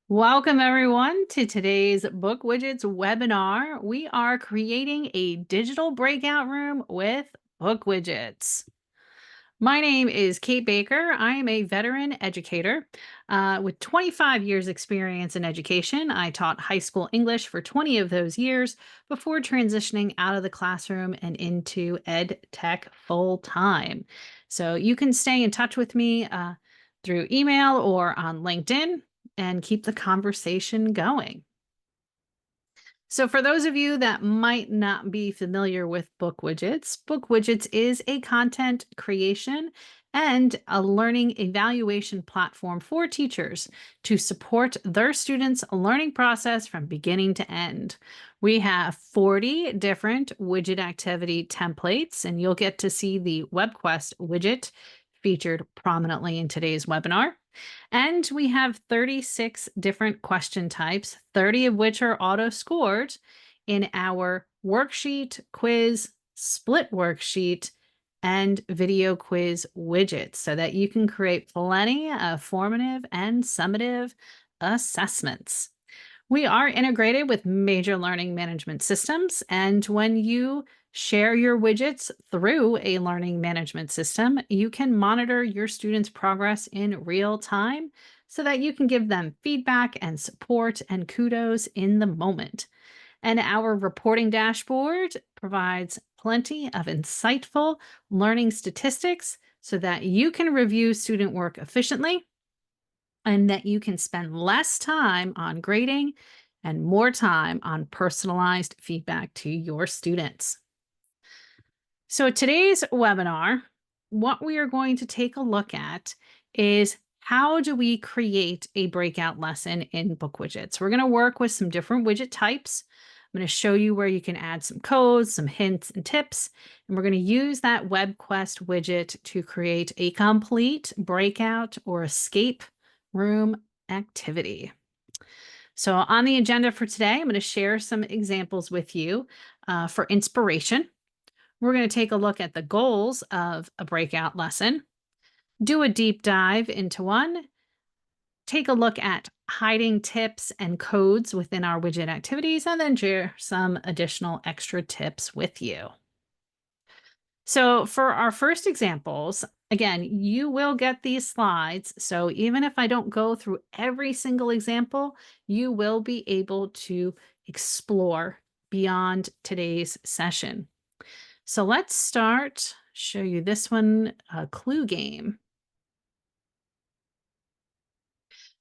Welcome everyone to today's Book Widgets webinar. We are creating a digital breakout room with Book Widgets. My name is Kate Baker. I am a veteran educator with 25 years experience in education. I taught high school English for 20 of those years before transitioning out of the classroom and into ed tech full time. So you can stay in touch with me through email or on LinkedIn and keep the conversation going. So for those of you that might not be familiar with Book Widgets is a content creation and a learning evaluation platform for teachers to support their students' learning process from beginning to end. We have 40 different widget activity templates, and you'll get to see the WebQuest widget featured prominently in today's webinar. And we have 36 different question types, 30 of which are auto-scored in our worksheet, quiz, split worksheet, and video quiz widgets so that you can create plenty of formative and summative assessments. We are integrated with major learning management systems, and when you share your widgets through a learning management system, you can monitor your students' progress in real time so that you can give them feedback and support and kudos in the moment. And our reporting dashboard provides plenty of insightful learning statistics so that you can review student work efficiently and that you can spend less time on grading and more time on personalized feedback to your students. So today's webinar, what we are going to take a look at is how do we create a breakout lesson in Book Widgets? We're going to work with some different widget types. I'm going to show you where you can add some codes, some hints and tips, and we're going to use that WebQuest widget to create a complete breakout or escape room activity. So on the agenda for today, I'm going to share some examples with you for inspiration. We're going to take a look at the goals of a breakout lesson, do a deep dive into one, take a look at hiding tips and codes within our widget activities, and then share some additional extra tips with you. So for our first examples, again, you will get these slides. So even if I don't go through every single example, you will be able to explore beyond today's session. So let's show you this one, a clue game.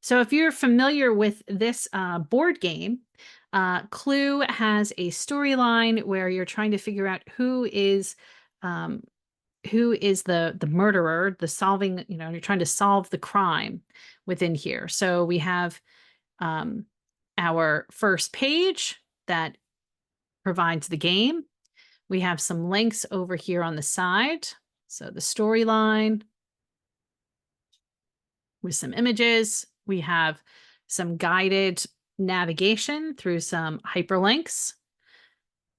So if you're familiar with this board game, Clue has a storyline where you're trying to figure out um, who is the murderer, the solving, you're trying to solve the crime within here. So we have our first page that provides the game. We have some links over here on the side. So the storyline with some images. We have some guided navigation through some hyperlinks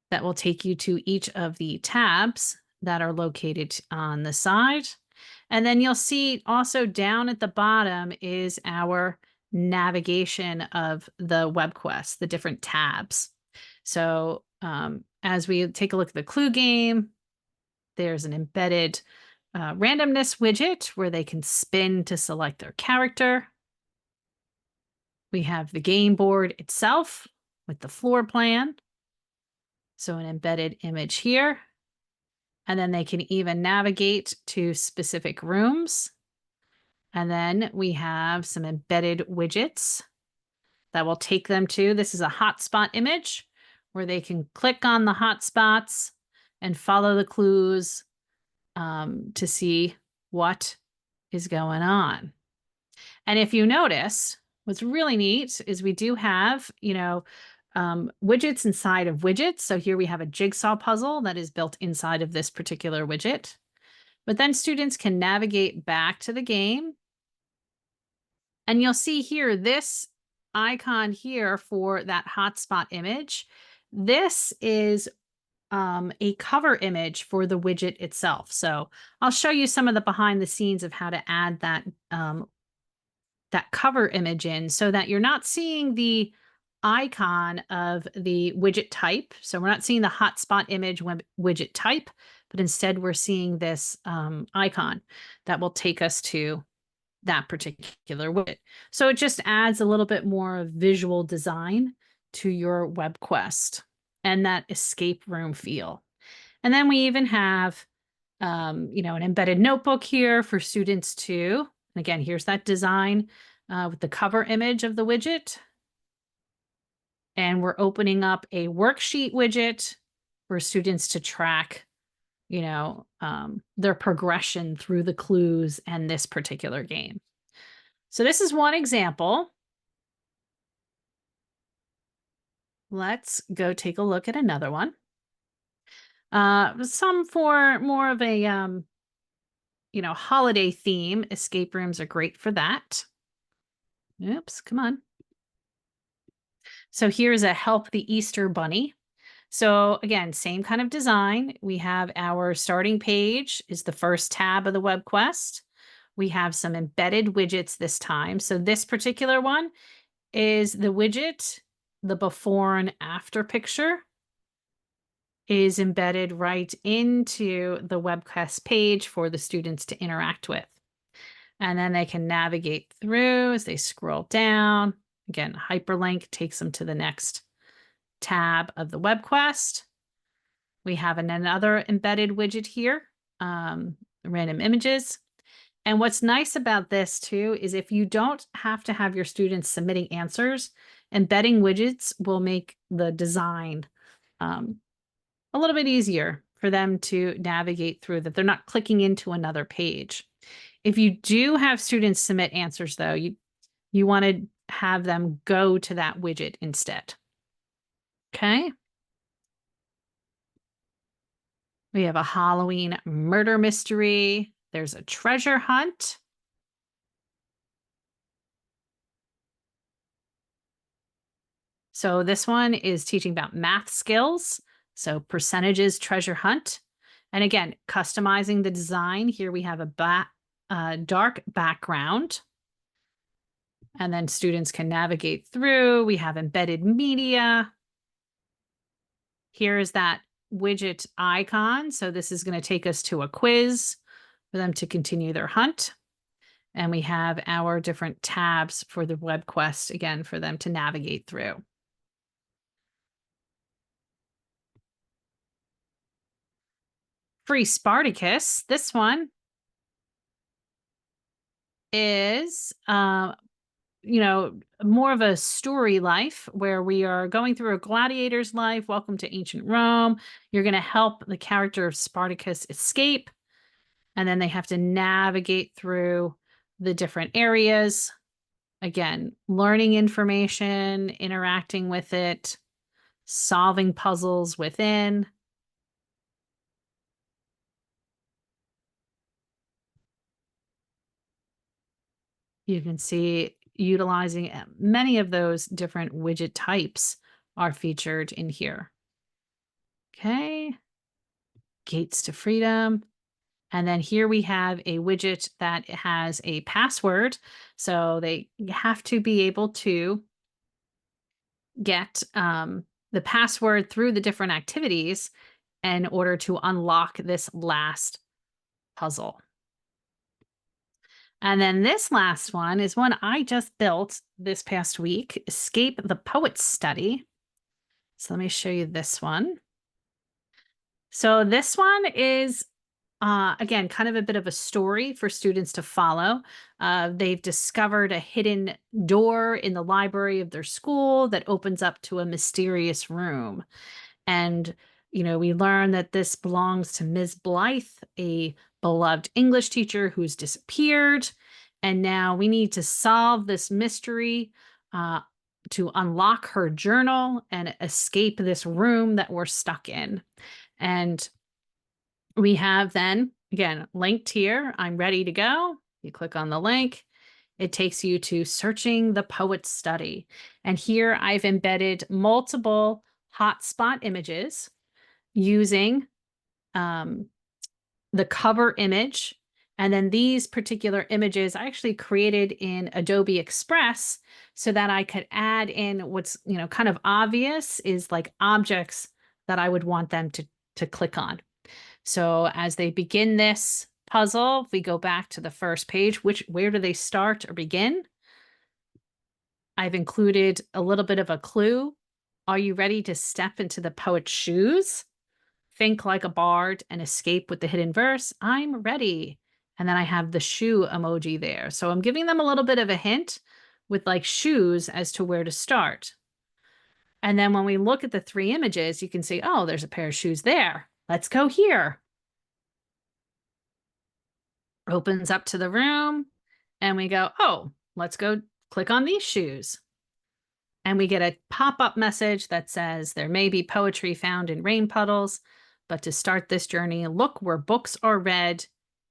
that will take you to each of the tabs that are located on the side. And then you'll see also down at the bottom is our navigation of the web quest, the different tabs. So as we take a look at the clue game, there's an embedded randomness widget where they can spin to select their character. We have the game board itself with the floor plan. So an embedded image here. And then they can even navigate to specific rooms. And then we have some embedded widgets that will take them to, this is a hotspot image where they can click on the hotspots and follow the clues to see what is going on. And if you notice, what's really neat is we do have, widgets inside of widgets. So here we have a jigsaw puzzle that is built inside of this particular widget. But then students can navigate back to the game. And you'll see here this icon here for that hotspot image. This is a cover image for the widget itself. So I'll show you some of the behind the scenes of how to add that that cover image in so that you're not seeing the icon of the widget type. So we're not seeing the hotspot image widget type, but instead we're seeing this icon that will take us to that particular widget. So it just adds a little bit more visual design to your web quest and that escape room feel. And then we even have, an embedded notebook here for students too. And again, here's that design with the cover image of the widget. And we're opening up a worksheet widget for students to track, their progression through the clues and this particular game. So this is one example. Let's go take a look at another one. Some for more of a, holiday theme. Escape rooms are great for that. Oops, come on. So here's a Help the Easter Bunny. So again, same kind of design. We have our starting page is the first tab of the web quest. We have some embedded widgets this time. So this particular one is the widget, the before and after picture is embedded right into the webquest page for the students to interact with. And then they can navigate through as they scroll down. Again, hyperlink takes them to the next tab of the web quest. We have another embedded widget here, random images. And what's nice about this too is if you don't have to have your students submitting answers, embedding widgets will make the design a little bit easier for them to navigate through, that they're not clicking into another page. If you do have students submit answers though, you want to have them go to that widget instead. Okay. We have a Halloween murder mystery. There's a treasure hunt. So this one is teaching about math skills. So percentages treasure hunt. And again, customizing the design. Here we have a dark background. And then students can navigate through. We have embedded media. Here is that widget icon. So this is going to take us to a quiz for them to continue their hunt. And we have our different tabs for the web quest, again, for them to navigate through. Free Spartacus. This one is, more of a story life where we are going through a gladiator's life. Welcome to ancient Rome. You're going to help the character of Spartacus escape. And then they have to navigate through the different areas. Again, learning information, interacting with it, solving puzzles within. You can see utilizing many of those different widget types are featured in here. Okay. Gates to freedom. And then here we have a widget that has a password. So they have to be able to get the password through the different activities in order to unlock this last puzzle. And then this last one is one I just built this past week, Escape the Poet's Study. So let me show you this one. So this one is, again, kind of a bit of a story for students to follow. They've discovered a hidden door in the library of their school that opens up to a mysterious room. And, we learn that this belongs to Ms. Blythe, a beloved English teacher who's disappeared. And now we need to solve this mystery to unlock her journal and escape this room that we're stuck in. And we have then, again, linked here, I'm ready to go. You click on the link. It takes you to Searching the Poet's Study. And here I've embedded multiple hotspot images using the cover image And then these particular images I actually created in Adobe Express so that I could add in what's, kind of obvious is like objects that I would want them to click on. So as they begin this puzzle, if we go back to the first page, where do they start or begin? I've included a little bit of a clue. Are you ready to step into the poet's shoes? Think like a bard and escape with the hidden verse. I'm ready. And then I have the shoe emoji there. So I'm giving them a little bit of a hint with like shoes as to where to start. And then when we look at the three images, you can see, oh, there's a pair of shoes there. Let's go here. Opens up to the room and we go, oh, let's go click on these shoes. And we get a pop-up message that says there may be poetry found in rain puddles, but to start this journey, look where books are read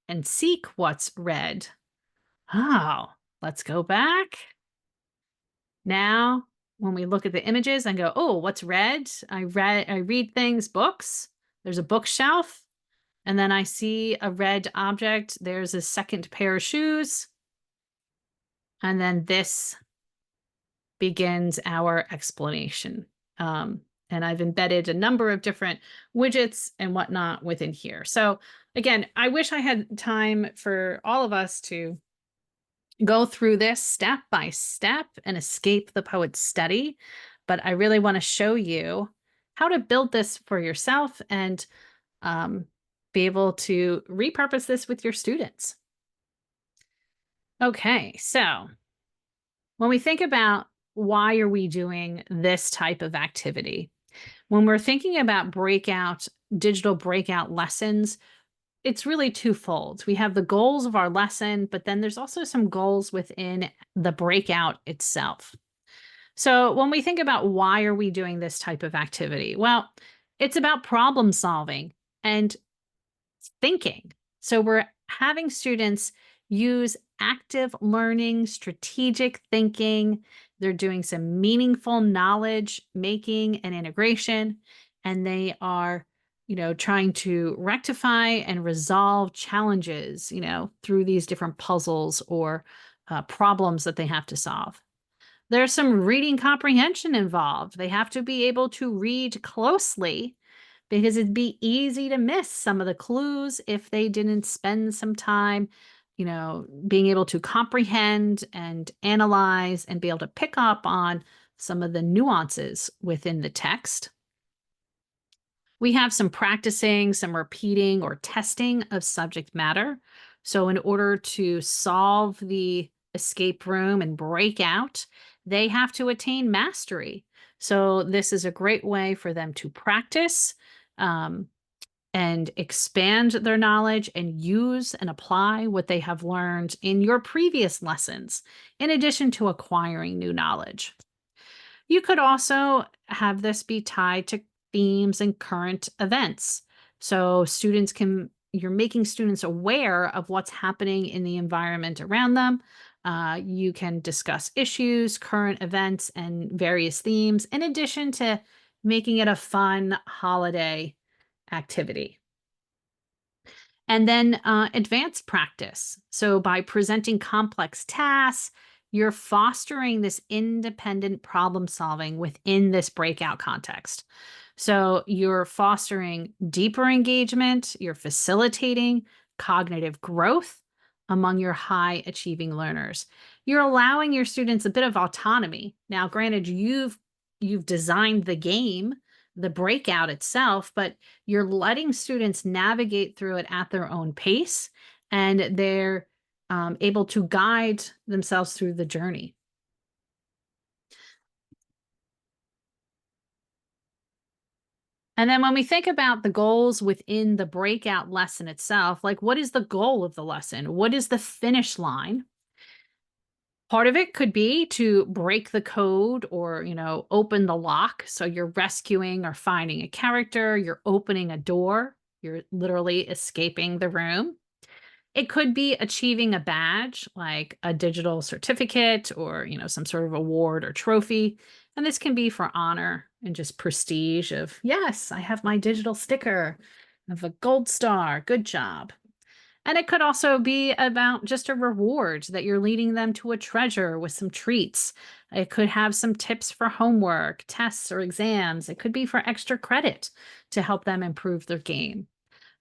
and seek what's read. Oh, let's go back. Now, when we look at the images and go, oh, what's read? I read things, books. There's a bookshelf. And then I see a red object. There's a second pair of shoes. And then this begins our explanation. And I've embedded a number of different widgets and whatnot within here. So again, I wish I had time for all of us to go through this step by step and escape the poet's study. But I really want to show you how to build this for yourself and be able to repurpose this with your students. Okay, so when we think about why are we doing this type of activity, when we're thinking about digital breakout lessons, it's really twofold. We have the goals of our lesson, but then there's also some goals within the breakout itself. So when we think about why are we doing this type of activity? Well, it's about problem solving and thinking. So we're having students use active learning, strategic thinking. They're doing some meaningful knowledge making and integration, and they are, trying to rectify and resolve challenges, through these different puzzles or problems that they have to solve. There's some reading comprehension involved. They have to be able to read closely because it'd be easy to miss some of the clues if they didn't spend some time, being able to comprehend and analyze and be able to pick up on some of the nuances within the text. We have some practicing, some repeating or testing of subject matter. So in order to solve the escape room and break out, they have to attain mastery. So this is a great way for them to practice and expand their knowledge and use and apply what they have learned in your previous lessons, in addition to acquiring new knowledge. You could also have this be tied to themes and current events. So you're making students aware of what's happening in the environment around them. You can discuss issues, current events, and various themes, in addition to making it a fun holiday activity. And then advanced practice. So by presenting complex tasks, you're fostering this independent problem solving within this breakout context. So you're fostering deeper engagement, you're facilitating cognitive growth among your high achieving learners. You're allowing your students a bit of autonomy. Now, granted, you've designed the game, the breakout itself, but you're letting students navigate through it at their own pace, and they're able to guide themselves through the journey. And then when we think about the goals within the breakout lesson itself, like what is the goal of the lesson? What is the finish line? Part of it could be to break the code or, open the lock. So you're rescuing or finding a character, you're opening a door, you're literally escaping the room. It could be achieving a badge like a digital certificate or, some sort of award or trophy. And this can be for honor and just prestige of, yes, I have my digital sticker of a gold star. Good job. And it could also be about just a reward that you're leading them to a treasure with some treats. It could have some tips for homework, tests, or exams. It could be for extra credit to help them improve their game.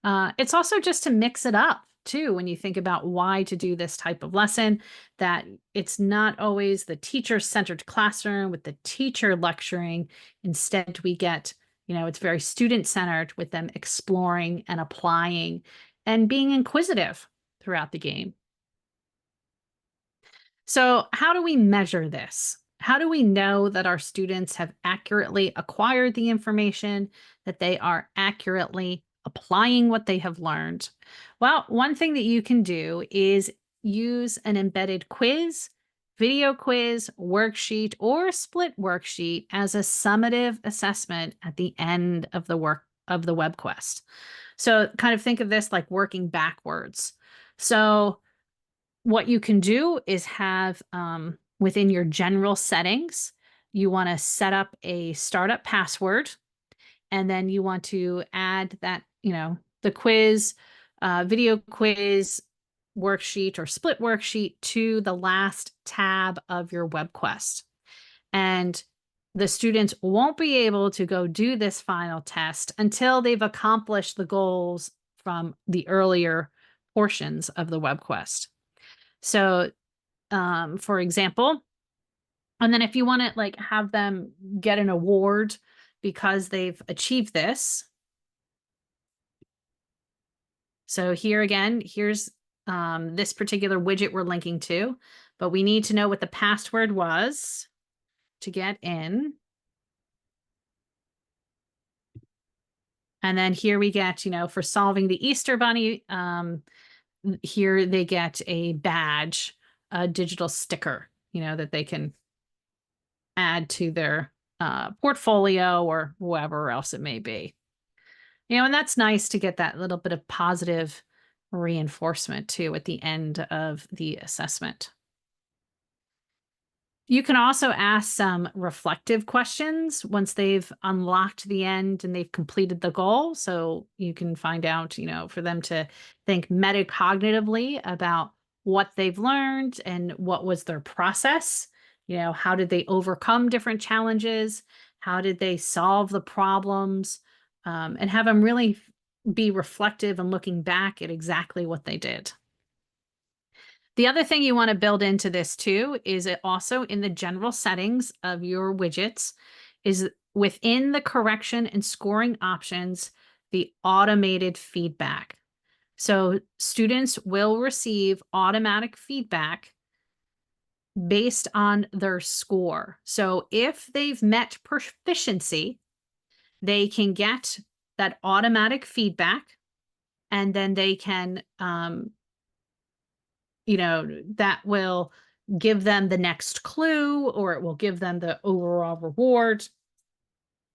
It's also just to mix it up too when you think about why to do this type of lesson, that it's not always the teacher-centered classroom with the teacher lecturing. Instead, we get, it's very student-centered with them exploring and applying and being inquisitive throughout the game. So, how do we measure this? How do we know that our students have accurately acquired the information, that they are accurately applying what they have learned? Well, one thing that you can do is use an embedded quiz, video quiz, worksheet, or split worksheet as a summative assessment at the end of the work of the web quest. So, kind of think of this like working backwards. So, what you can do is have within your general settings, you want to set up a startup password, and then you want to add that, the quiz, video quiz worksheet or split worksheet to the last tab of your web quest. And the students won't be able to go do this final test until they've accomplished the goals from the earlier portions of the web quest. So, for example, and then if you want to like have them get an award because they've achieved this. So here again, here's this particular widget we're linking to, but we need to know what the password was to get in. And then here we get, for solving the Easter Bunny, here they get a badge, a digital sticker, that they can add to their portfolio or whoever else it may be. And that's nice to get that little bit of positive reinforcement too at the end of the assessment. You can also ask some reflective questions once they've unlocked the end and they've completed the goal. So you can find out, for them to think metacognitively about what they've learned and what was their process. How did they overcome different challenges? How did they solve the problems? And have them really be reflective and looking back at exactly what they did. The other thing you want to build into this too is it also in the general settings of your widgets is within the correction and scoring options, the automated feedback. So students will receive automatic feedback based on their score. So if they've met proficiency, they can get that automatic feedback, and then they can that will give them the next clue, or it will give them the overall reward.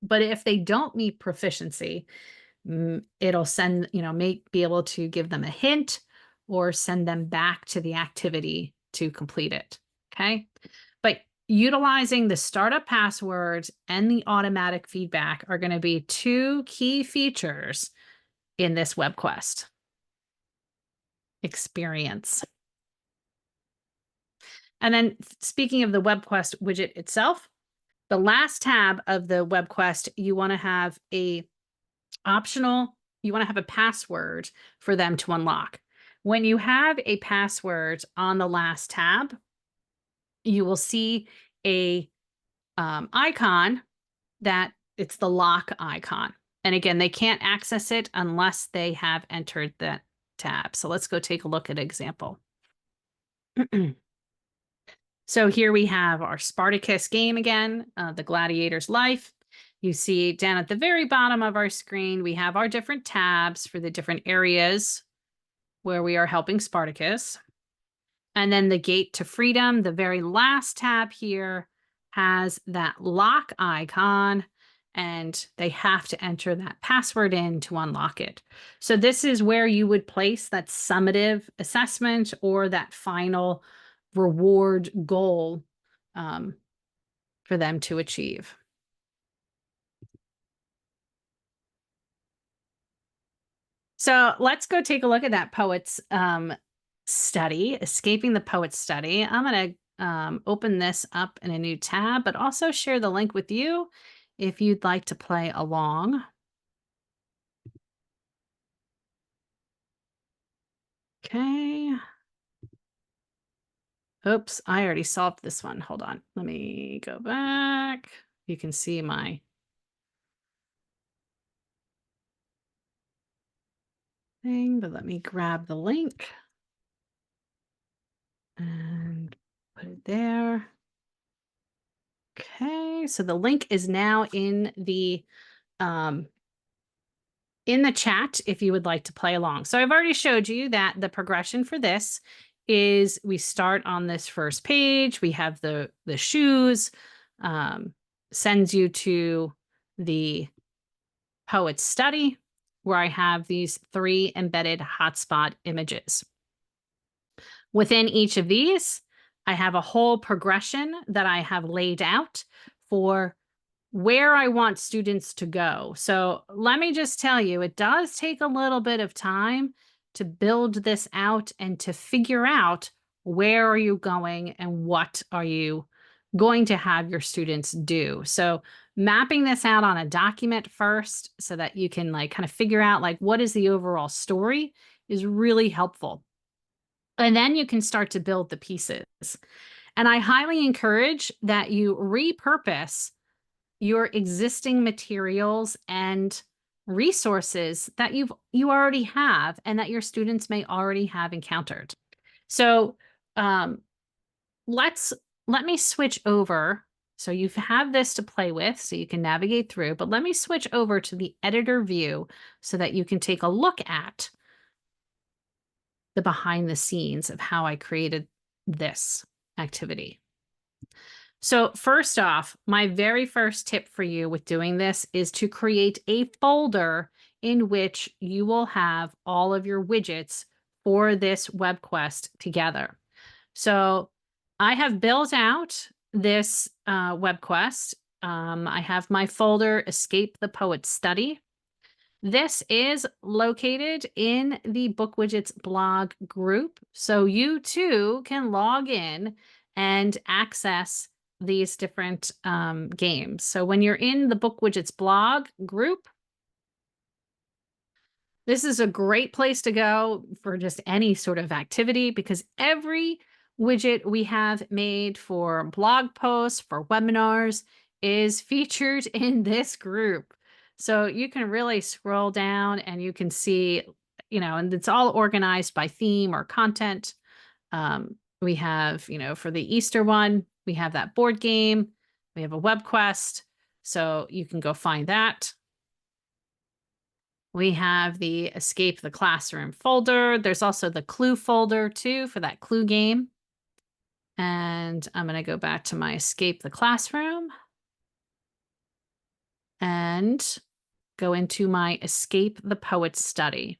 But if they don't meet proficiency, it'll send, may be able to give them a hint or send them back to the activity to complete it. Okay. But utilizing the startup passwords and the automatic feedback are going to be two key features in this web quest experience. And then speaking of the WebQuest widget itself, the last tab of the WebQuest, you want to have a password for them to unlock. When you have a password on the last tab, you will see a icon that it's the lock icon. And again, they can't access it unless they have entered that tab. So let's go take a look at an example. So here we have our Spartacus game again, the gladiator's life. You see down at the very bottom of our screen, we have our different tabs for the different areas where we are helping Spartacus. And then the gate to freedom, the very last tab here has that lock icon, and they have to enter that password in to unlock it. So this is where you would place that summative assessment or that final reward goal for them to achieve. So let's go take a look at that poet's study, Escaping the Poet's Study. I'm going to open this up in a new tab, but also share the link with you if you'd like to play along. Okay. Oops, I already solved this one. Hold on. Let me go back. You can see my thing, but let me grab the link and put it there. Okay, so the link is now um, in the chat if you would like to play along. So I've already showed you that the progression for this is we start on this first page. We have the shoes, sends you to the poet's study, where I have these 3 embedded hotspot images. Within each of these, I have a whole progression that I have laid out for where I want students to go. So let me just tell you, it does take a little bit of time to build this out and to figure out where are you going and what are you going to have your students do. So mapping this out on a document first so that you can like kind of figure out like what is the overall story is really helpful. And then you can start to build the pieces. And I highly encourage that you repurpose your existing materials and resources that you already have and that your students may already have encountered. So let me switch over. So you have this to play with so you can navigate through, but let me switch over to the editor view so that you can take a look at the behind the scenes of how I created this activity. So first off, my very first tip for you with doing this is to create a folder in which you will have all of your widgets for this WebQuest together. So I have built out this WebQuest. I have my folder, Escape the Poet's Study. This is located in the BookWidgets blog group, so you too can log in and access these different games. So when you're in the BookWidgets blog group, this is a great place to go for just any sort of activity because every widget we have made for blog posts, for webinars, is featured in this group. So you can really scroll down and you can see, and it's all organized by theme or content. We have, for the Easter one, we have that board game. We have a web quest. So you can go find that. We have the Escape the Classroom folder. There's also the Clue folder too for that clue game. And I'm going to go back to my Escape the Classroom and go into my Escape the Poet's Study.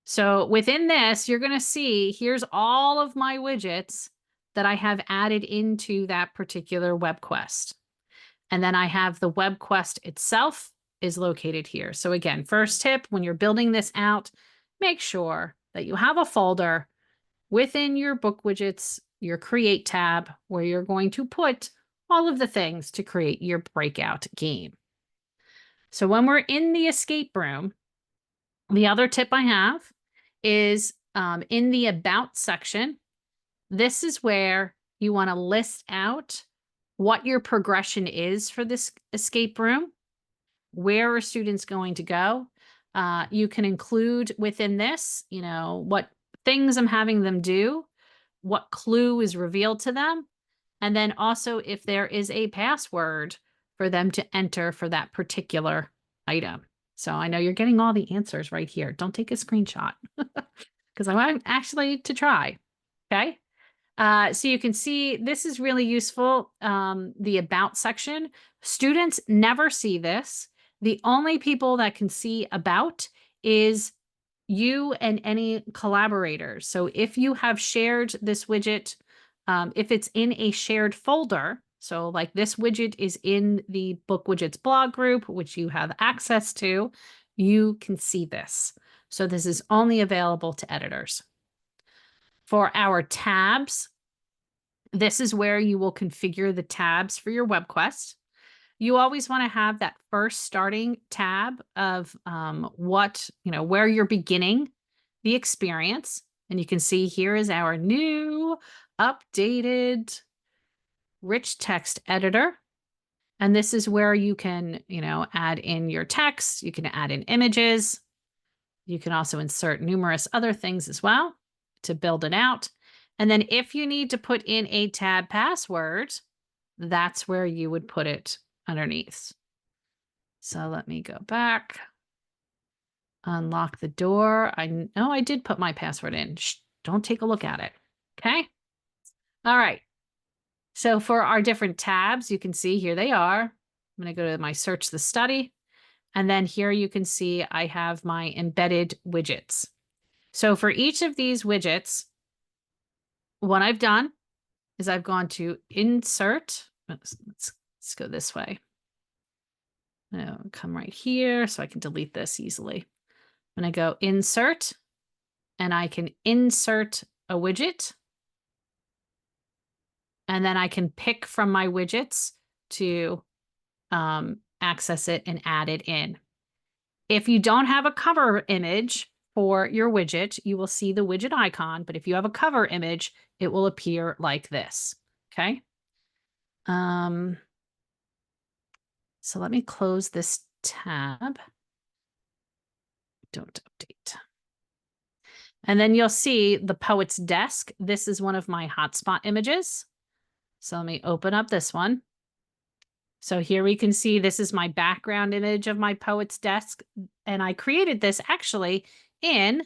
So within this, you're going to see here's all of my widgets that I have added into that particular web quest. And then I have the web quest itself is located here. So again, first tip, when you're building this out, make sure that you have a folder within your BookWidgets, your Create tab, where you're going to put all of the things to create your breakout game. So when we're in the escape room, the other tip I have is in the About section. This is where you want to list out what your progression is for this escape room. Where are students going to go? You can include within this, what things I'm having them do, what clue is revealed to them, and then also if there is a password for them to enter for that particular item. So I know you're getting all the answers right here. Don't take a screenshot because I want actually to try. Okay. So you can see this is really useful. The About section. Students never see this. The only people that can see About is you and any collaborators. So if you have shared this widget, if it's in a shared folder, so like this widget is in the BookWidgets blog group, which you have access to, you can see this. So this is only available to editors. For our tabs, this is where you will configure the tabs for your WebQuest. You always want to have that first starting tab of where you're beginning the experience. And you can see here is our new updated rich text editor. And this is where you can, add in your text. You can add in images. You can also insert numerous other things as well to build it out. And then if you need to put in a tab password, that's where you would put it underneath. So let me go back, unlock the door. I know I did put my password in. Shh, don't take a look at it. Okay. All right. So for our different tabs, you can see here they are. I'm going to go to my search the study. And then here you can see I have my embedded widgets. So for each of these widgets, what I've done is I've gone to insert. Let's go this way. I'll come right here so I can delete this easily. I'm going to go insert, and I can insert a widget. And then I can pick from my widgets to access it and add it in. If you don't have a cover image for your widget, you will see the widget icon. But if you have a cover image, it will appear like this. Okay. So let me close this tab. Don't update. And then you'll see the poet's desk. This is one of my hotspot images. So let me open up this one. So here we can see this is my background image of my poet's desk. And I created this actually in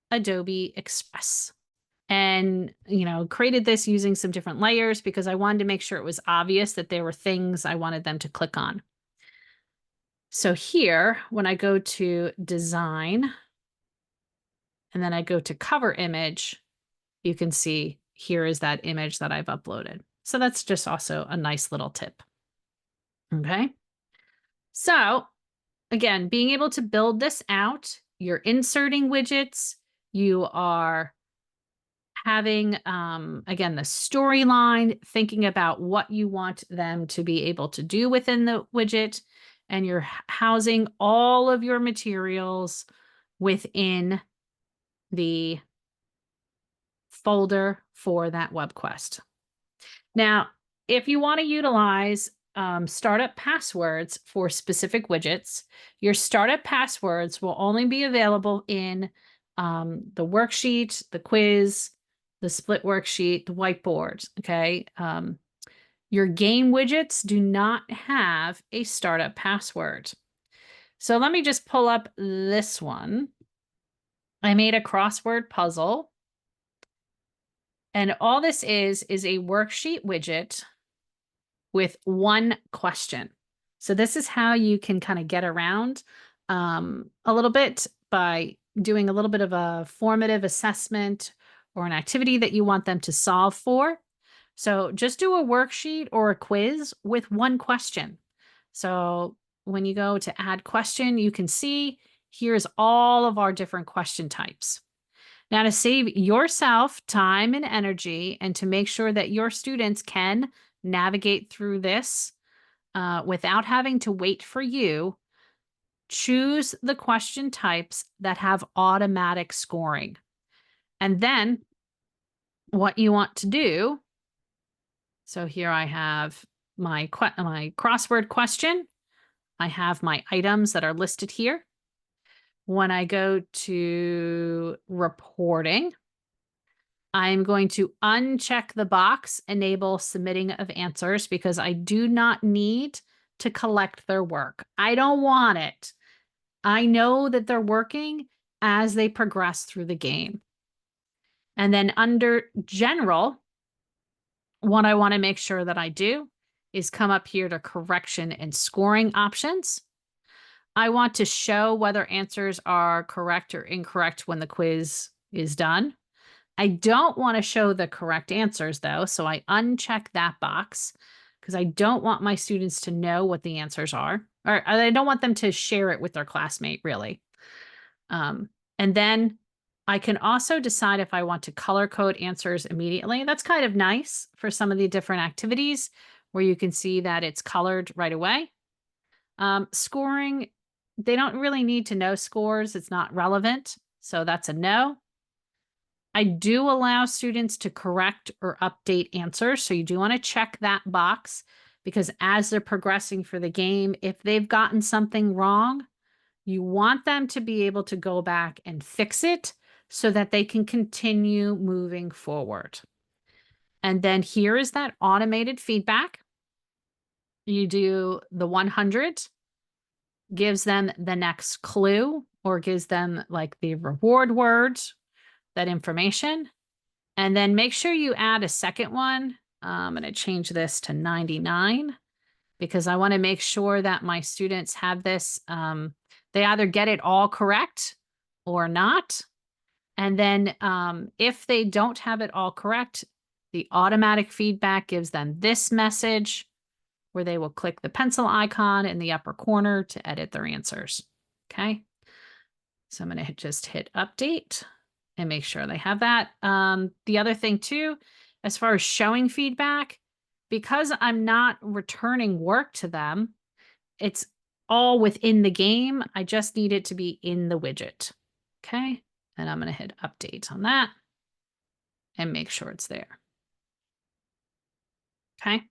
Adobe Express. And, created this using some different layers because I wanted to make sure it was obvious that there were things I wanted them to click on. So here, when I go to design, and then I go to cover image, you can see here is that image that I've uploaded. So that's just also a nice little tip. Okay. So again, being able to build this out, you're inserting widgets, you are having, again, the storyline, thinking about what you want them to be able to do within the widget, and you're housing all of your materials within the folder for that WebQuest. Now, if you want to utilize startup passwords for specific widgets, your startup passwords will only be available in the worksheet, the quiz, the split worksheet, the whiteboard, okay? Your game widgets do not have a startup password. So let me just pull up this one. I made a crossword puzzle. And all this is a worksheet widget with one question. So this is how you can kind of get around a little bit by doing a little bit of a formative assessment or an activity that you want them to solve for. So just do a worksheet or a quiz with one question. So when you go to add question, you can see here's all of our different question types. Now, to save yourself time and energy and to make sure that your students can navigate through this without having to wait for you, choose the question types that have automatic scoring. And then what you want to do, so here I have my crossword question. I have my items that are listed here. When I go to reporting, I'm going to uncheck the box, enable submitting of answers, because I do not need to collect their work. I don't want it. I know that they're working as they progress through the game. And then under general, what I want to make sure that I do is come up here to correction and scoring options. I want to show whether answers are correct or incorrect when the quiz is done. I don't want to show the correct answers though, so I uncheck that box because I don't want my students to know what the answers are or I don't want them to share it with their classmate, really. And then I can also decide if I want to color code answers immediately. That's kind of nice for some of the different activities where you can see that it's colored right away. Scoring, they don't really need to know scores. It's not relevant. So that's a no. I do allow students to correct or update answers. So you do want to check that box because as they're progressing for the game, if they've gotten something wrong, you want them to be able to go back and fix it so that they can continue moving forward. And then here is that automated feedback. You do the 100, gives them the next clue or gives them like the reward words, that information. And then make sure you add a second one. I'm going to change this to 99 because I want to make sure that my students have this. They either get it all correct or not. And then if they don't have it all correct, the automatic feedback gives them this message where they will click the pencil icon in the upper corner to edit their answers. Okay. So I'm going to just hit update and make sure they have that. The other thing too, as far as showing feedback, because I'm not returning work to them, it's all within the game. I just need it to be in the widget. Okay. And I'm going to hit update on that and make sure it's there. Okay.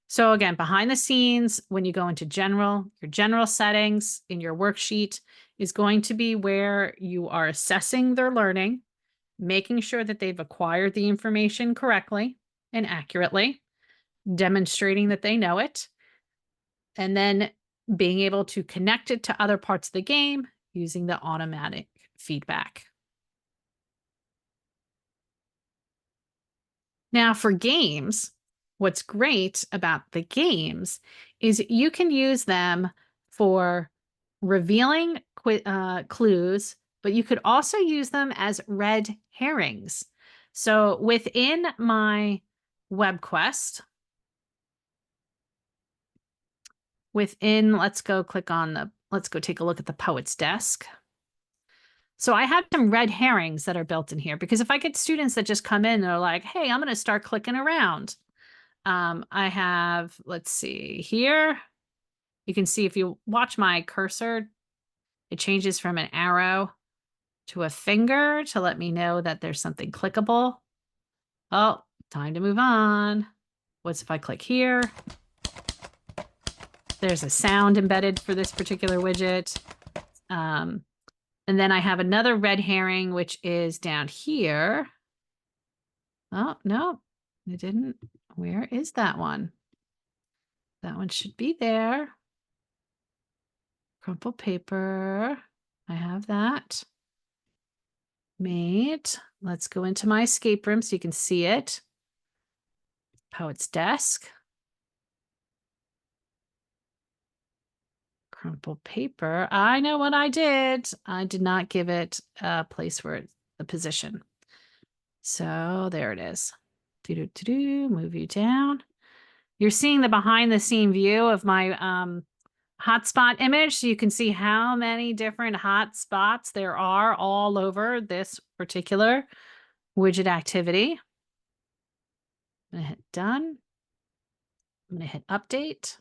So again, behind the scenes, when you go into general, your general settings in your worksheet is going to be where you are assessing their learning, making sure that they've acquired the information correctly and accurately, demonstrating that they know it, and then being able to connect it to other parts of the game using the automatic feedback. Now for games, what's great about the games is you can use them for revealing clues, but you could also use them as red herrings. So within my WebQuest, let's go take a look at the poet's desk. So I have some red herrings that are built in here because if I get students that just come in and are like, hey, I'm going to start clicking around. I have, let's see here. You can see if you watch my cursor, it changes from an arrow to a finger to let me know that there's something clickable. Oh, time to move on. What's if I click here? There's a sound embedded for this particular widget. And then I have another red herring, which is down here. Oh, no, it didn't. Where is that one? That one should be there. Crumple paper. I have that made. Let's go into my escape room so you can see it. Poet's desk. Crumple paper. I know what I did. I did not give it a place where it's the position. So there it is. Move you down. You're seeing the behind the scene view of my hotspot image. So you can see how many different hotspots there are all over this particular widget activity. I'm going to hit done. I'm going to hit update.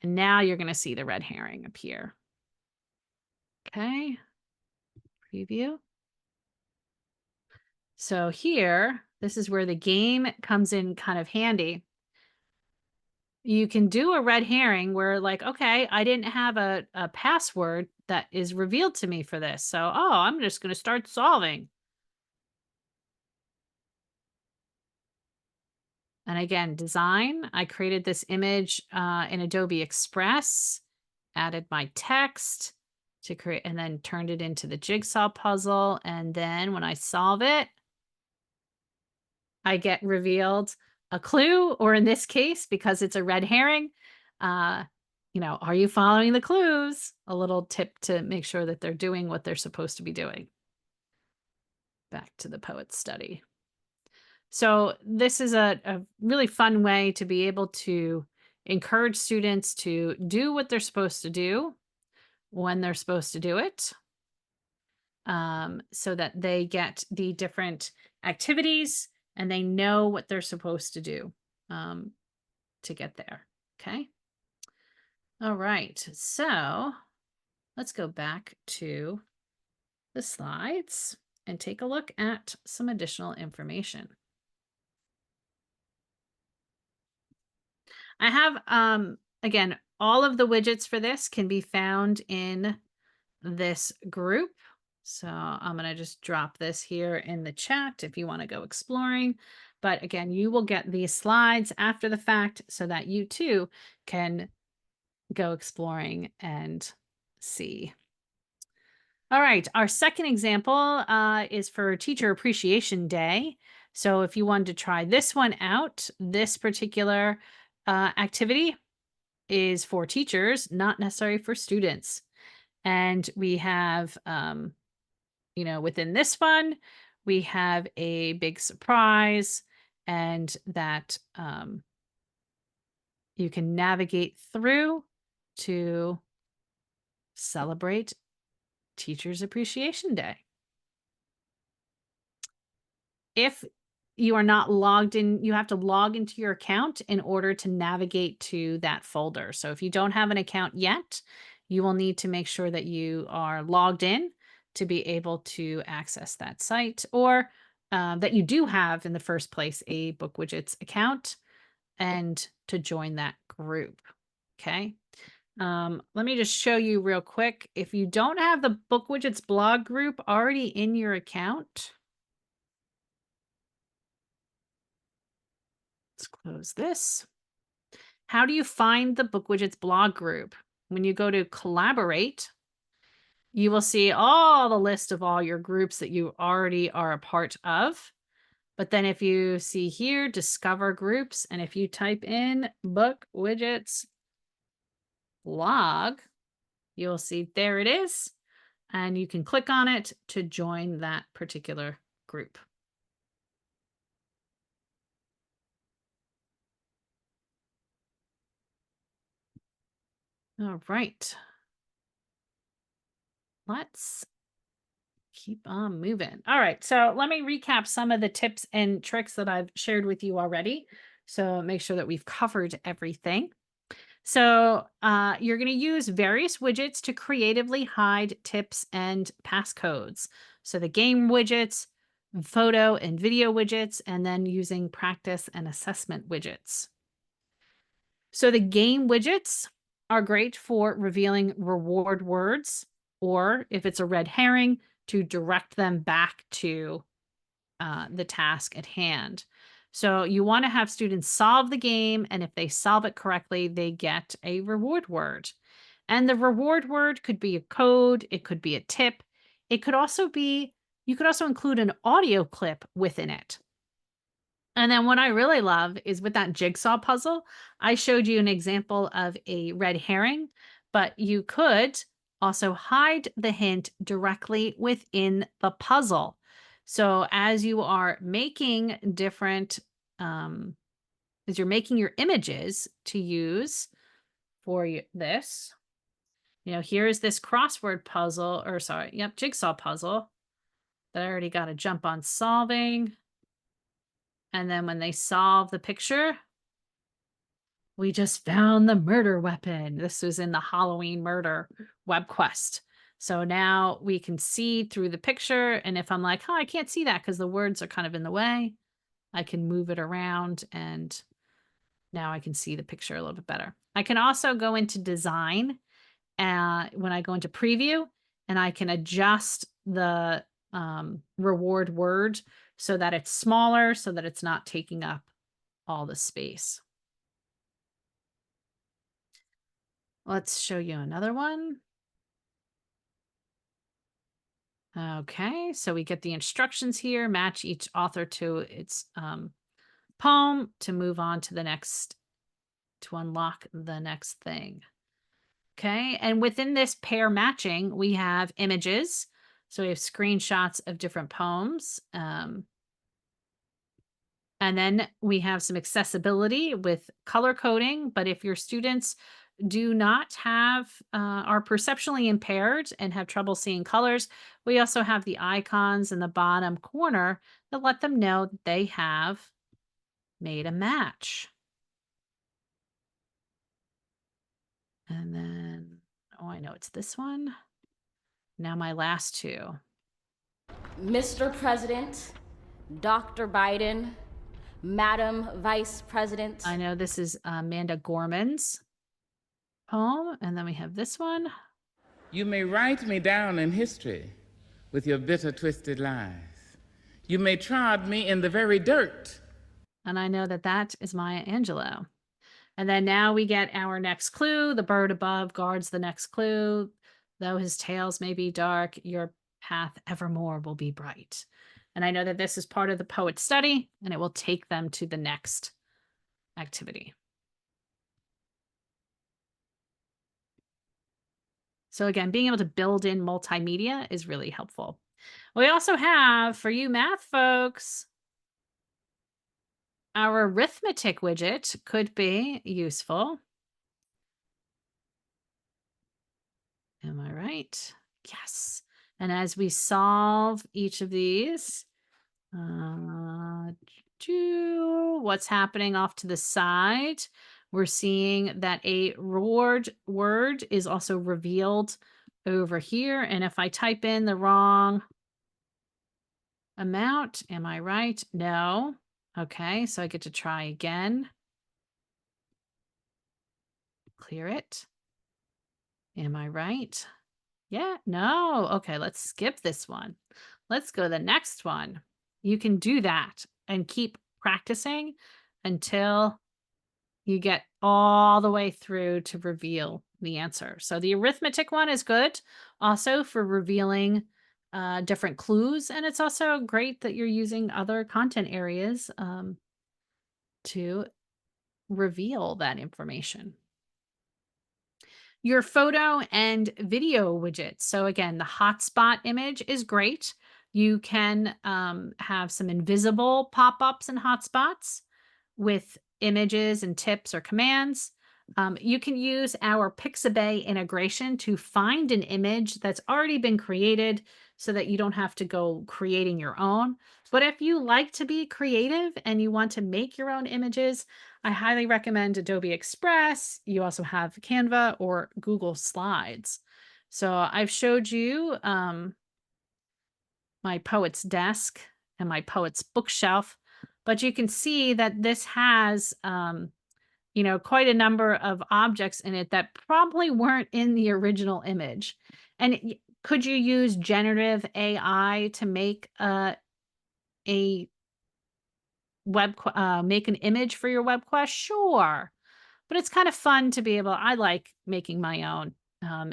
And now you're going to see the red herring appear. Okay. Preview. So here, this is where the game comes in kind of handy. You can do a red herring where like, okay, I didn't have a password that is revealed to me for this. So, oh, I'm just going to start solving. And again, design, I created this image in Adobe Express, added my text to create, and then turned it into the jigsaw puzzle. And then when I solve it, I get revealed a clue, or in this case, because it's a red herring, are you following the clues? A little tip to make sure that they're doing what they're supposed to be doing. Back to the poet's study. So this is a really fun way to be able to encourage students to do what they're supposed to do when they're supposed to do it, so that they get the different activities and they know what they're supposed to do um, to get there. Okay. All right. So let's go back to the slides and take a look at some additional information. I have, again, all of the widgets for this can be found in this group. So I'm going to just drop this here in the chat if you want to go exploring. But again, you will get these slides after the fact so that you too can go exploring and see. All right, our second example is for Teacher Appreciation Day. So if you wanted to try this one out, this particular activity is for teachers, not necessarily for students. And we have, within this one, we have a big surprise and that you can navigate through to celebrate Teachers Appreciation Day. If you are not logged in, you have to log into your account in order to navigate to that folder. So if you don't have an account yet, you will need to make sure that you are logged in to be able to access that site, or that you do have in the first place a BookWidgets account and to join that group. Okay. Let me just show you real quick. If you don't have the BookWidgets blog group already in your account, let's close this. How do you find the BookWidgets blog group? When you go to collaborate, you will see all the list of all your groups that you already are a part of. But then if you see here, discover groups, and if you type in BookWidgets blog, you'll see there it is. And you can click on it to join that particular group. All right. Let's keep on moving. All right. So let me recap some of the tips and tricks that I've shared with you already. So make sure that we've covered everything. So you're going to use various widgets to creatively hide tips and passcodes. So the game widgets, photo and video widgets, and then using practice and assessment widgets. So the game widgets are great for revealing reward words, or if it's a red herring, to direct them back to the task at hand. So you want to have students solve the game, and if they solve it correctly, they get a reward word. And the reward word could be a code, it could be a tip, it could also be, you could also include an audio clip within it. And then what I really love is with that jigsaw puzzle, I showed you an example of a red herring, but you could also hide the hint directly within the puzzle. So as you are making different, as you're making your images to use for this, here's this crossword puzzle, or sorry, yep, jigsaw puzzle that I already got to jump on solving. And then when they solve the picture, we just found the murder weapon. This was in the Halloween murder web quest. So now we can see through the picture. And if I'm like, oh, I can't see that because the words are kind of in the way, I can move it around and now I can see the picture a little bit better. I can also go into design when I go into preview, and I can adjust the reward word so that it's smaller, so that it's not taking up all the space. Let's show you another one. Okay, so we get the instructions here, match each author to its poem to move on to the next, to unlock the next thing. Okay, and within this pair matching, we have images. So we have screenshots of different poems. And then we have some accessibility with color coding. But if your students do not are perceptually impaired and have trouble seeing colors, we also have the icons in the bottom corner that let them know that they have made a match. And then, oh, I know it's this one. Now my last two. Mr. President, Dr. Biden, Madam Vice President. I know this is Amanda Gorman's poem. And then we have this one. You may write me down in history with your bitter, twisted lies. You may trod me in the very dirt. And I know that that is Maya Angelou. And then now we get our next clue. The bird above guards the next clue. Though his tails may be dark, your path evermore will be bright. And I know that this is part of the poet study, and it will take them to the next activity. So again, being able to build in multimedia is really helpful. We also have, for you math folks, our arithmetic widget could be useful. Am I right? Yes. And as we solve each of these, what's happening off to the side? We're seeing that a word is also revealed over here. And if I type in the wrong amount, am I right? No. Okay, so I get to try again. Clear it. Am I right? Yeah, no. Okay, let's skip this one. Let's go to the next one. You can do that and keep practicing until you get all the way through to reveal the answer. So the arithmetic one is good also for revealing different clues. And it's also great that you're using other content areas to reveal that information. Your photo and video widgets. So again, the hotspot image is great. You can have some invisible pop-ups and hotspots with images and tips or commands. You can use our Pixabay integration to find an image that's already been created so that you don't have to go creating your own. But if you like to be creative and you want to make your own images, I highly recommend Adobe Express. You also have Canva or Google Slides. So I've showed you my poet's desk and my poet's bookshelf, but you can see that this has quite a number of objects in it that probably weren't in the original image. And could you use generative AI to make a make an image for your web quest? Sure. But it's kind of fun to be able, I like making my own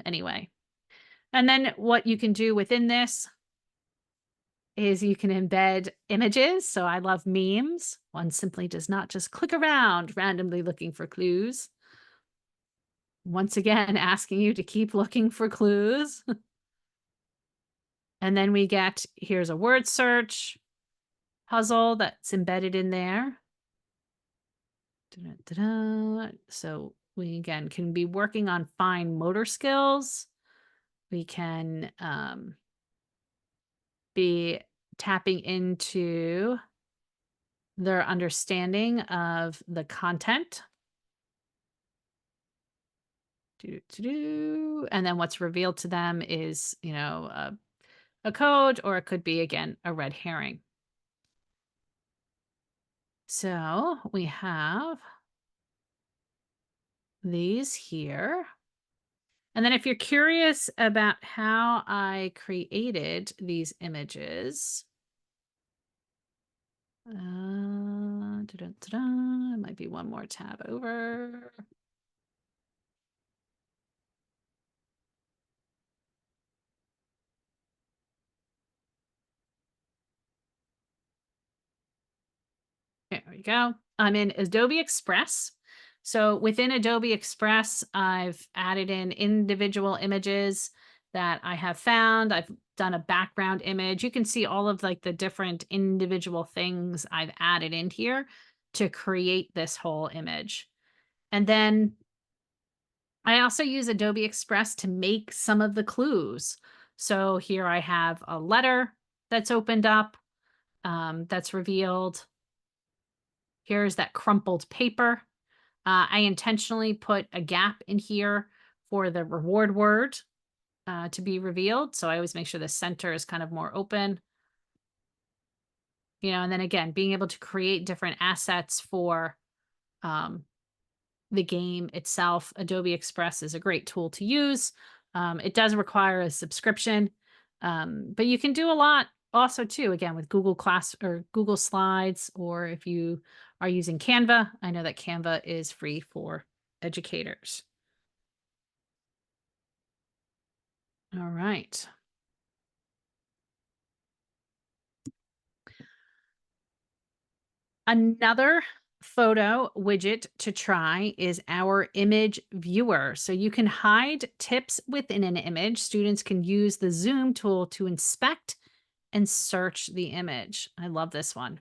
anyway. And then what you can do within this is you can embed images. So I love memes. One simply does not just click around randomly looking for clues. Once again, asking you to keep looking for clues. And then we get, here's a word search puzzle that's embedded in there. Da-da-da-da. So we, again, can be working on fine motor skills. We can be tapping into their understanding of the content. And then what's revealed to them is, a code, or it could be, again, a red herring. So we have these here. And then if you're curious about how I created these images, it might be one more tab over. There we go. I'm in Adobe Express. So within Adobe Express, I've added in individual images that I have found. I've done a background image. You can see all of like the different individual things I've added in here to create this whole image. And then I also use Adobe Express to make some of the clues. So here I have a letter that's opened up, that's revealed. Here's that crumpled paper. I intentionally put a gap in here for the reward word to be revealed. So I always make sure the center is kind of more open, and then again, being able to create different assets for um, the game itself. Adobe Express is a great tool to use. It does require a subscription, but you can do a lot also too. Again, with Google Class or Google Slides, or if you are using Canva, I know that Canva is free for educators. All right. Another photo widget to try is our image viewer. So you can hide tips within an image. Students can use the zoom tool to inspect and search the image. I love this one.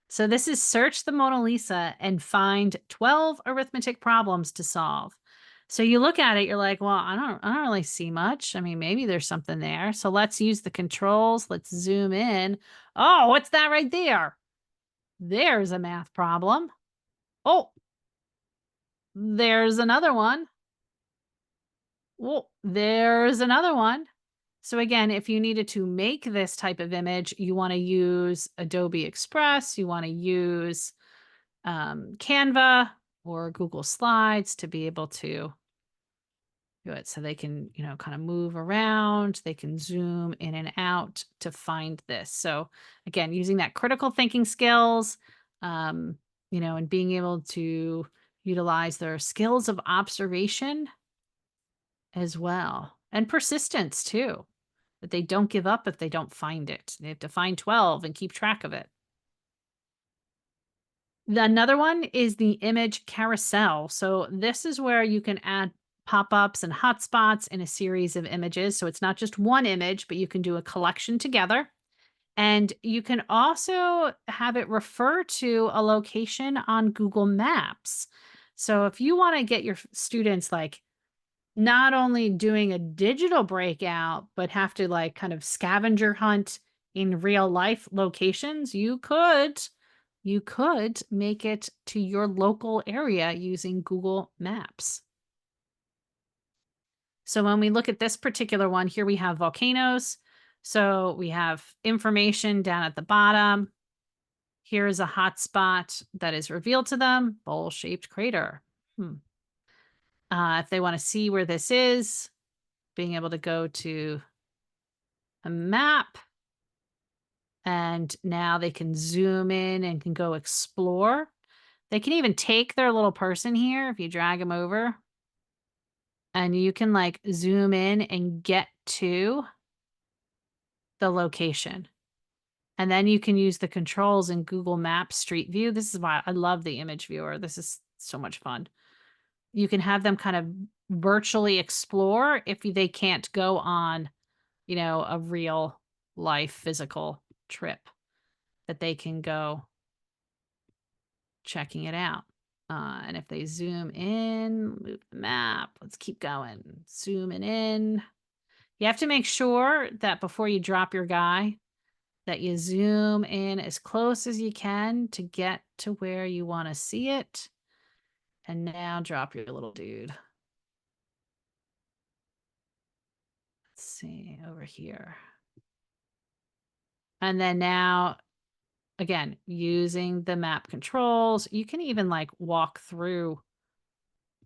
So this is search the Mona Lisa and find 12 arithmetic problems to solve. So you look at it, you're like, well, I don't really see much. I mean, maybe there's something there. So let's use the controls. Let's zoom in. Oh, what's that right there? There's a math problem. Oh, there's another one. Well, there's another one. So again, if you needed to make this type of image, you want to use Adobe Express, you want to use Canva or Google Slides to be able to do it. So they can, kind of move around, they can zoom in and out to find this. So again, using that critical thinking skills, and being able to utilize their skills of observation as well, and persistence too, that they don't give up if they don't find it. They have to find 12 and keep track of it. Another one is the image carousel. So this is where you can add pop-ups and hotspots in a series of images. So it's not just one image, but you can do a collection together. And you can also have it refer to a location on Google Maps. So if you want to get your students like not only doing a digital breakout, but have to like kind of scavenger hunt in real life locations, you could make it to your local area using Google Maps. So when we look at this particular one, here we have volcanoes. So we have information down at the bottom. Here is a hotspot that is revealed to them, bowl-shaped crater. If they want to see where this is, being able to go to a map, and now they can zoom in and can go explore. They can even take their little person here if you drag them over, and you can like zoom in and get to the location. And then you can use the controls in Google Maps Street View. This is why I love the image viewer. This is so much fun. You can have them kind of virtually explore if they can't go on, a real life physical trip, that they can go checking it out. And if they zoom in, move the map, let's keep going, zooming in. You have to make sure that before you drop your guy, that you zoom in as close as you can to get to where you want to see it. And now drop your little dude. Let's see over here. And then now, again, using the map controls, you can even like walk through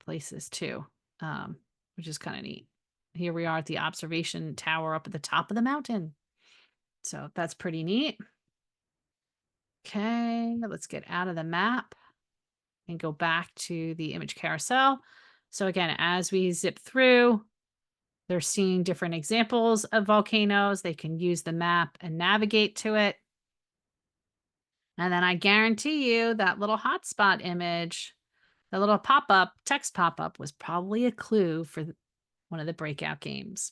places too, which is kind of neat. Here we are at the observation tower up at the top of the mountain. So that's pretty neat. Okay, let's get out of the map and go back to the image carousel. So again, as we zip through, they're seeing different examples of volcanoes. They can use the map and navigate to it. And then I guarantee you that little hotspot image, the little pop-up, text pop-up was probably a clue for one of the breakout games.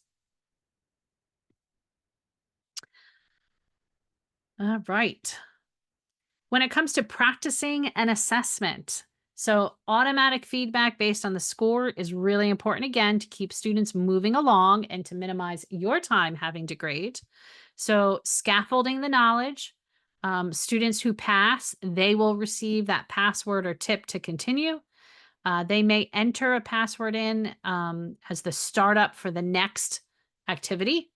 All right. When it comes to practicing an assessment, so automatic feedback based on the score is really important again to keep students moving along and to minimize your time having to grade. So, scaffolding the knowledge, students who pass, they will receive that password or tip to continue. They may enter a password in as the startup for the next activity.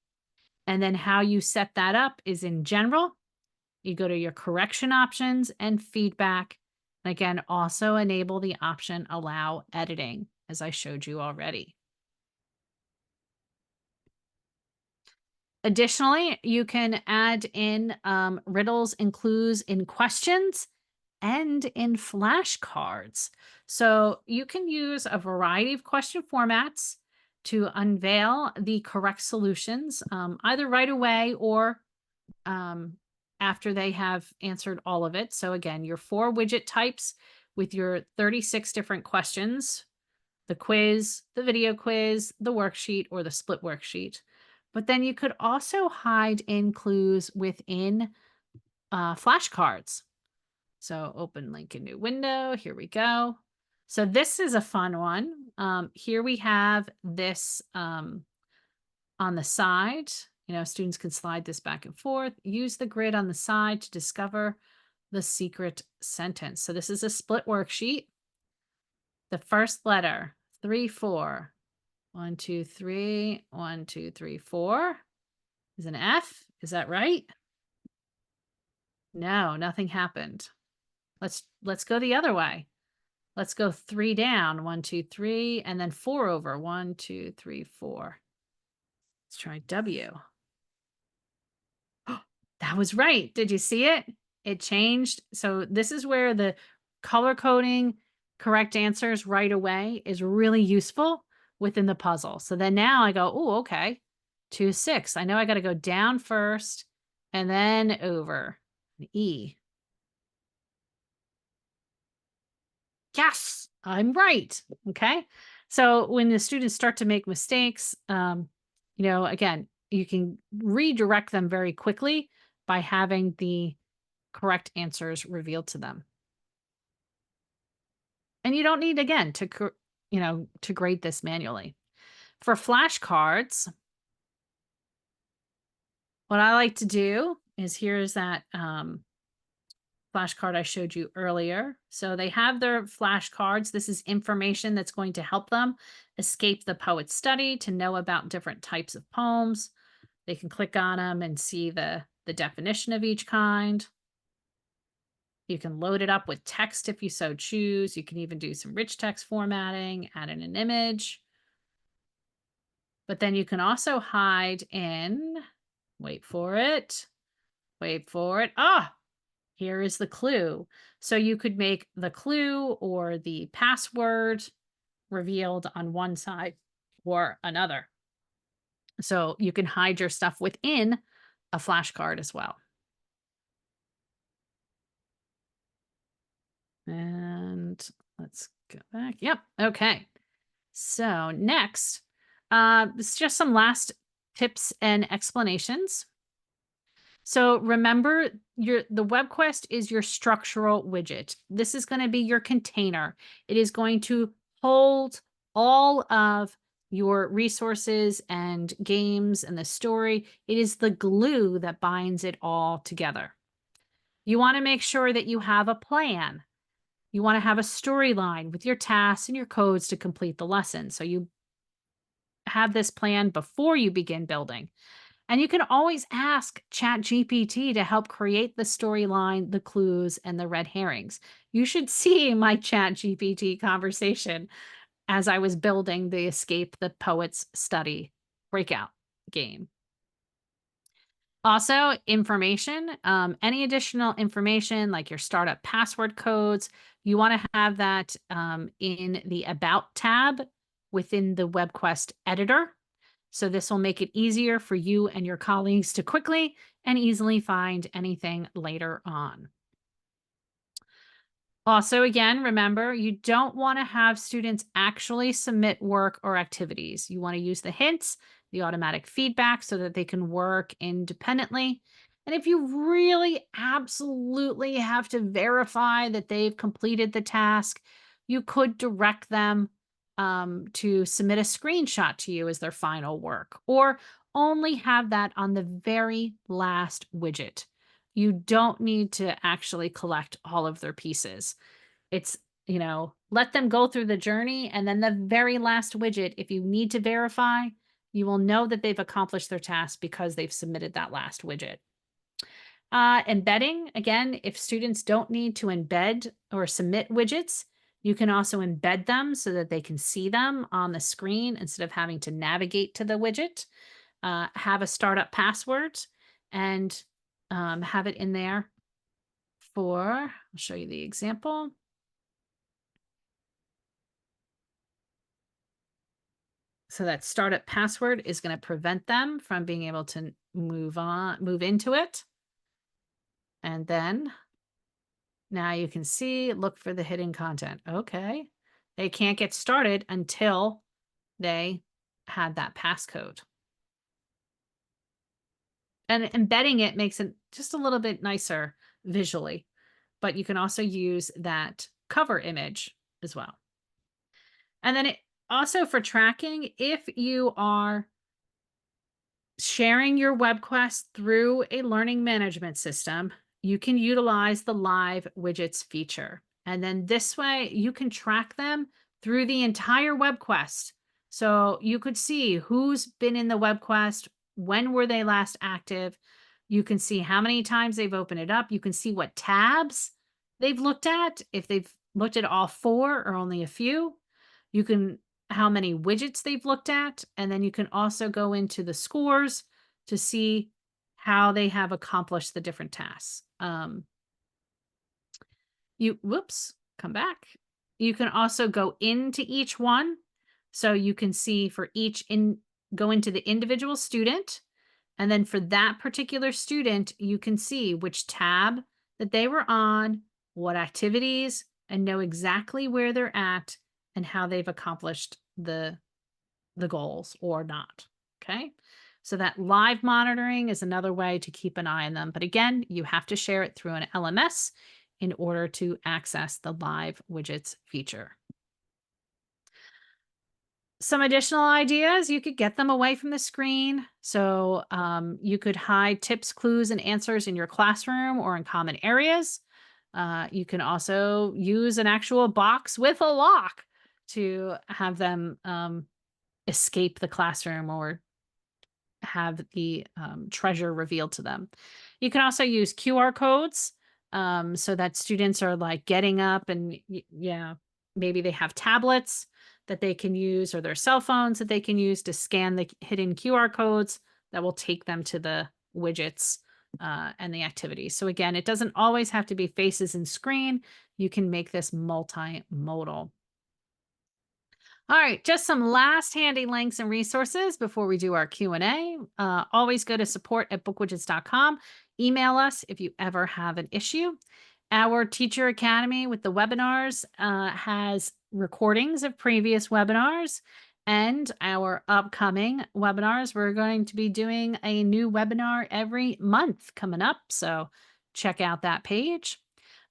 And then how you set that up is in general. You go to your correction options and feedback. And again, also enable the option allow editing, as I showed you already. Additionally, you can add in riddles and clues in questions and in flashcards. So you can use a variety of question formats to unveil the correct solutions, either right away or um, after they have answered all of it. So again, your 4 widget types with your 36 different questions, the quiz, the video quiz, the worksheet, or the split worksheet. But then you could also hide in clues within flashcards. So open link in new window. Here we go. So this is a fun one. Here we have this on the side. You know, students can slide this back and forth. Use the grid on the side to discover the secret sentence. So this is a split worksheet. The first letter, 3, 4. 1, 2, 3. 1, 2, 3, 4 is an F. Is that right? No, nothing happened. Let's go the other way. Let's go 3 down. 1, 2, 3, and then 4 over. 1, 2, 3, 4. Let's try W. That was right. Did you see it? It changed. So this is where the color coding correct answers right away is really useful within the puzzle. So then now I go, oh, okay, 2, 6. I know I got to go down first and then over. An E. Yes, I'm right. Okay. So when the students start to make mistakes, again, you can redirect them very quickly by having the correct answers revealed to them. And you don't need, again, to grade this manually. For flashcards, what I like to do is here's that flashcard I showed you earlier. So they have their flashcards. This is information that's going to help them escape the poet's study, to know about different types of poems. They can click on them and see the definition of each kind. You can load it up with text if you so choose. You can even do some rich text formatting, add in an image. But then you can also hide in, wait for it, wait for it. Ah, here is the clue. So you could make the clue or the password revealed on one side or another. So you can hide your stuff within a flashcard as well. And let's go back. Yep. Okay. So next, it's just some last tips and explanations. So remember, the WebQuest is your structural widget. This is going to be your container. It is going to hold all of your resources and games and the story. It is the glue that binds it all together. You want to make sure that you have a plan. You want to have a storyline with your tasks and your codes to complete the lesson. So you have this plan before you begin building. And you can always ask ChatGPT to help create the storyline, the clues, and the red herrings. You should see my ChatGPT conversation as I was building the Escape the Poets Study breakout game. Also, information, any additional information like your startup password codes, you want to have that in the About tab within the WebQuest editor. So this will make it easier for you and your colleagues to quickly and easily find anything later on. Also, again, remember, you don't want to have students actually submit work or activities. You want to use the hints, the automatic feedback so that they can work independently. And if you really absolutely have to verify that they've completed the task, you could direct them to submit a screenshot to you as their final work, or only have that on the very last widget. You don't need to actually collect all of their pieces. It's, let them go through the journey, and then the very last widget, if you need to verify, you will know that they've accomplished their task because they've submitted that last widget. Embedding, again, if students don't need to embed or submit widgets, you can also embed them so that they can see them on the screen instead of having to navigate to the widget. Have a startup password and have it in there I'll show you the example. So that startup password is going to prevent them from being able to move into it. And then now you can see, look for the hidden content. Okay. They can't get started until they had that passcode. And embedding it makes it just a little bit nicer visually, but you can also use that cover image as well. And then also for tracking, if you are sharing your web quest through a learning management system, you can utilize the live widgets feature. And then this way you can track them through the entire web quest. So you could see who's been in the web quest, when were they last active. You can see how many times they've opened it up. You can see what tabs they've looked at, if they've looked at all 4 or only a few. You can how many widgets they've looked at, and then you can also go into the scores to see how they have accomplished the different tasks. Come back. You can also go into each one. So you can see for go into the individual student. And then for that particular student, you can see which tab that they were on, what activities, and know exactly where they're at and how they've accomplished the goals or not. Okay. So that live monitoring is another way to keep an eye on them. But again, you have to share it through an LMS in order to access the live widgets feature. Some additional ideas, you could get them away from the screen. So you could hide tips, clues, and answers in your classroom or in common areas. You can also use an actual box with a lock to have them escape the classroom or have the treasure revealed to them. You can also use QR codes so that students are like getting up and yeah, maybe they have tablets that they can use or their cell phones that they can use to scan the hidden QR codes that will take them to the widgets and the activities. So again, it doesn't always have to be faces and screen. You can make this multimodal. All right, just some last handy links and resources before we do our Q&A. Always go to support@bookwidgets.com. Email us if you ever have an issue. Our Teacher Academy with the webinars has recordings of previous webinars and our upcoming webinars. We're going to be doing a new webinar every month coming up, so check out that page.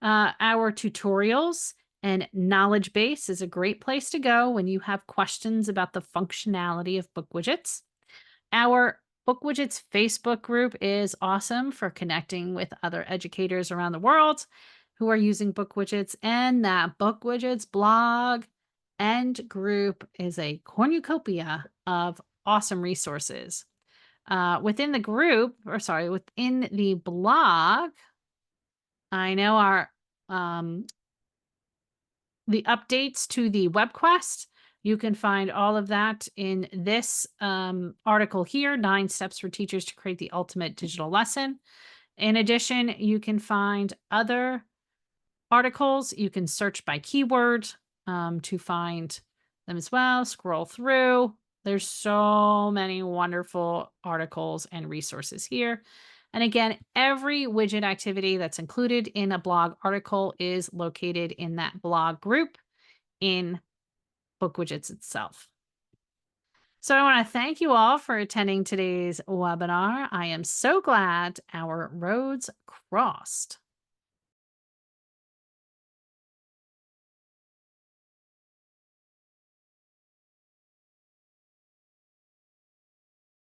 Our tutorials and knowledge base is a great place to go when you have questions about the functionality of BookWidgets. Our BookWidgets Facebook group is awesome for connecting with other educators around the world who are using BookWidgets, and that BookWidgets blog and group is a cornucopia of awesome resources. Within the blog, I know our the updates to the WebQuest. You can find all of that in this article here, 9 Steps for Teachers to Create the Ultimate Digital Lesson. In addition, you can find other articles. You can search by keyword to find them as well. Scroll through. There's so many wonderful articles and resources here. And again, every widget activity that's included in a blog article is located in that blog group in BookWidgets itself. So I want to thank you all for attending today's webinar. I am so glad our roads crossed.